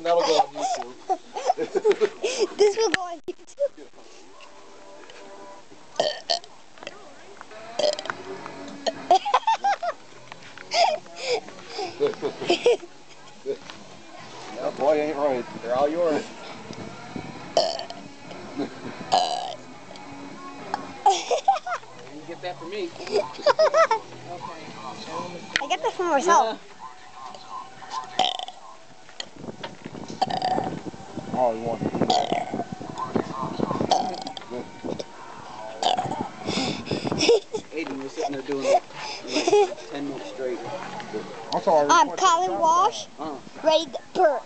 that'll go on YouTube. This will go on YouTube. That boy ain't right. They're all yours. You get that for me. I get that for myself. Oh, you want to do that? Aiden was sitting there doing it like 10 minutes straight. I'm Colin Walsh, ready to burn.